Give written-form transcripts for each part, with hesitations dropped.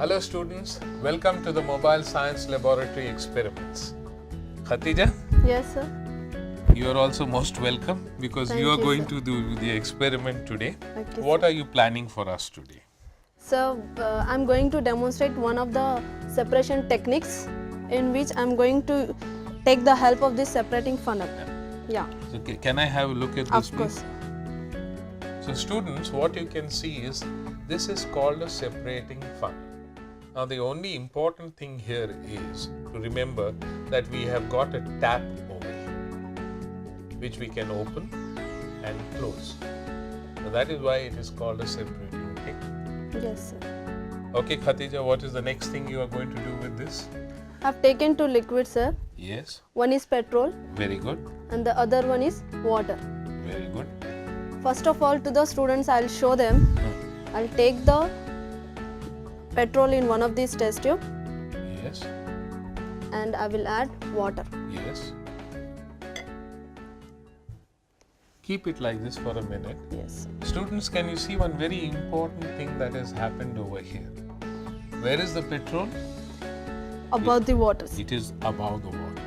Hello students, welcome to the Mobile Science Laboratory experiments. Khatija, Yes, sir. you are also most welcome because Thank you are you, going sir. to do the experiment today. Okay, What sir. are you planning for us today? So, I'm going to demonstrate one of the separation techniques in which I'm going to take the help of this separating funnel. Yeah, Okay, can I have a look at this of course. please? So students, what you can see is this is called a separating funnel. Now the only important thing here is to remember that we have got a tap over here which we can open and close. So that is why it is called a separating technique. Yes, sir. Okay Khatija, what is the next thing you are going to do with this? I've taken two liquids, sir. Yes, One is petrol very good, and the other one is water. very good. First of all, to the students, I'll show them. I'll take the petrol in one of these test tube Yes, and I will add water. yes. Keep it like this for a minute. Yes. Students, can you see one very important thing that has happened over here? Where is the petrol? Above the water, sir. It is above the water.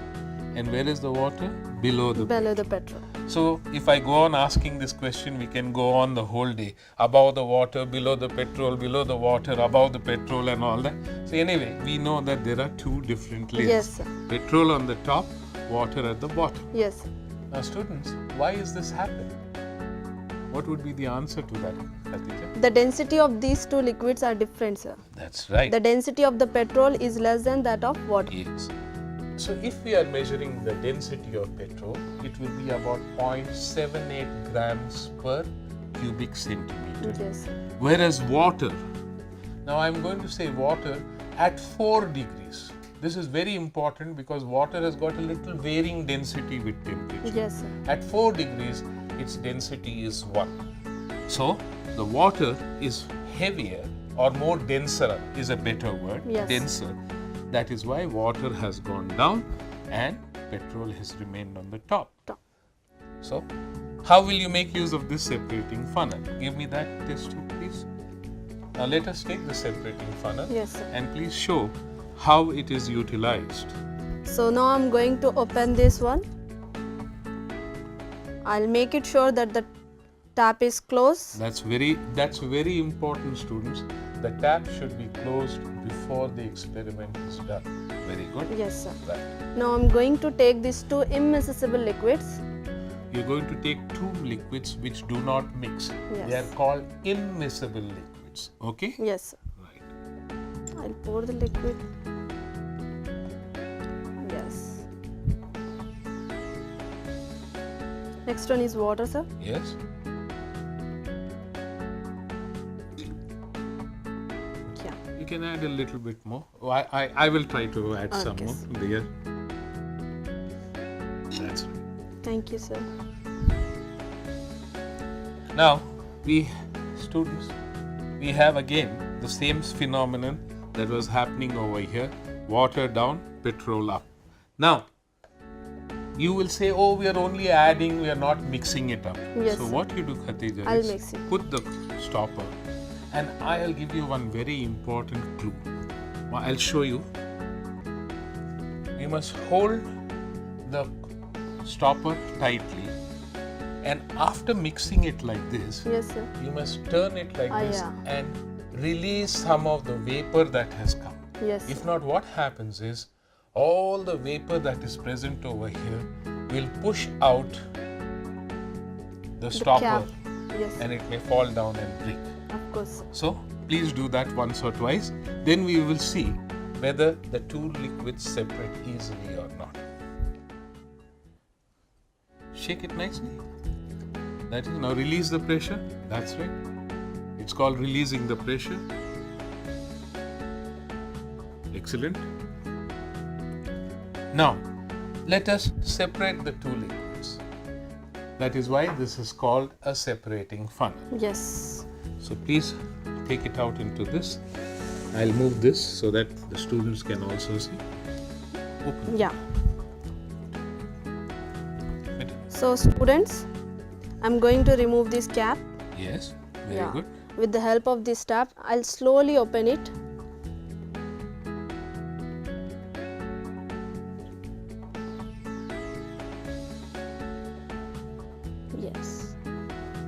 And where is the water? Below the Below the petrol. So if I go on asking this question, we can go on the whole day. Above the water, below the petrol, below the water, above the petrol and all that. So anyway, we know that there are two different layers. Yes, sir. Petrol on the top, water at the bottom. Yes, sir. Now students, why is this happening? What would be the answer to that, Khatija? The density of these two liquids are different, sir. That's right. The density of the petrol is less than that of water. Yes. So if we are measuring the density of petrol, it will be about 0.78 grams per cubic centimeter. Yes, sir. Whereas water, now I am going to say water at 4 degrees. This is very important because water has got a little varying density with temperature. Yes, sir. At 4 degrees, its density is 1. So the water is heavier or more denser is a better word, Yes. denser. That is why water has gone down and petrol has remained on the top. Top. So how will you make use of this separating funnel? Give me that test tube please. Now let us take the separating funnel Yes, sir. and please show how it is utilized. So now I'm going to open this one. I'll make it sure that the tap is closed. That's very important, students. The tap should be closed before the experiment is done. Very good. Yes, sir. Right. Now I'm going to take these two immiscible liquids. You're going to take two liquids which do not mix. Yes. They are called immiscible liquids. Okay? Yes, sir. Right. I'll pour the liquid. Yes. Next one is water, sir. Yes. Yeah. You can add a little bit more. Oh, I will try to add some Okay, more. sir. There. That's right. Thank you, sir. Now, students, we have again the same phenomenon that was happening over here. Water down, petrol up. Now, you will say, oh, we are only adding, we are not mixing it up. Yes, So sir. what you do, Khatija, I'll is mix it. put the stopper and I'll give you one very important clue. Well, I'll show you. You must hold the stopper tightly and after mixing it like this, Yes, sir. you must turn it like this yeah. and release some of the vapor that has come. Yes, If sir. not, what happens is all the vapor that is present over here will push out the The stopper cap. Yes, and it may fall down and break. of course, sir. So please do that once or twice. Then we will see whether the two liquids separate easily or not. Shake it nicely. That is, now release the pressure. That's right. It's called releasing the pressure. Excellent. Now, let us separate the two liquids. That is why this is called a separating funnel. Yes. So please take it out into this. I'll move this so that the students can also see. Open. Yeah. Better. So, students, I'm going to remove this cap. Yes, very Yeah. good. With the help of this tap, I'll slowly open it.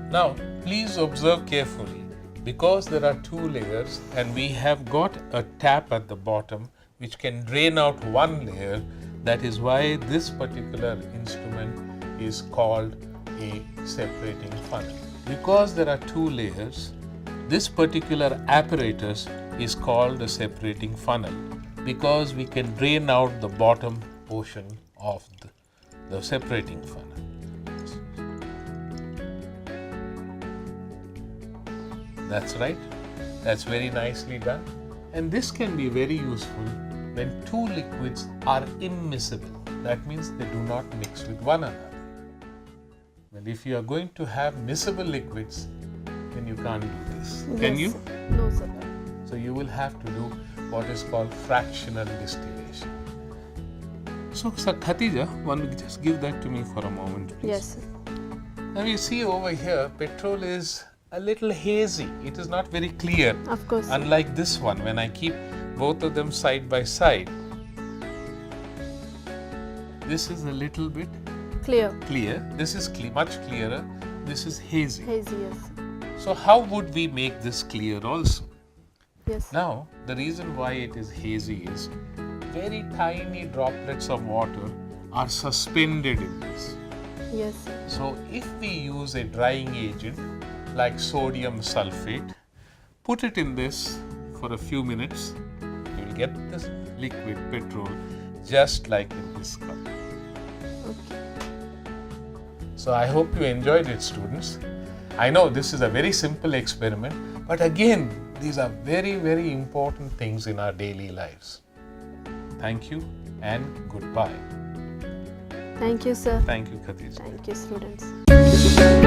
Now, please observe carefully, because there are two layers and we have got a tap at the bottom which can drain out one layer. That is why this particular instrument is called a separating funnel. Because there are two layers, this particular apparatus is called a separating funnel, because we can drain out the bottom portion of the separating funnel. That's right. That's very nicely done. And this can be very useful when two liquids are immiscible. That means they do not mix with one another. But if you are going to have miscible liquids, then you can't do this. Can you? No, sir. So you will have to do what is called fractional distillation. So, Khatija, just give that to me for a moment, please. Yes, sir. Now you see over here, petrol is a little hazy. It is not very clear. Of course. Unlike this one, when I keep both of them side by side, this is a little bit Clear. This is much clearer. This is hazy. Hazy, yes. So how would we make this clear also? Yes. Now, the reason why it is hazy is very tiny droplets of water are suspended in this. Yes, sir. So if we use a drying agent like sodium sulfate, put it in this for a few minutes, you will get this liquid petrol just like in this cup. Okay. So I hope you enjoyed it, students. I know this is a very simple experiment, but again, these are very, very important things in our daily lives. Thank you and goodbye. Thank you, sir. Thank you, Khadija. Thank you, students.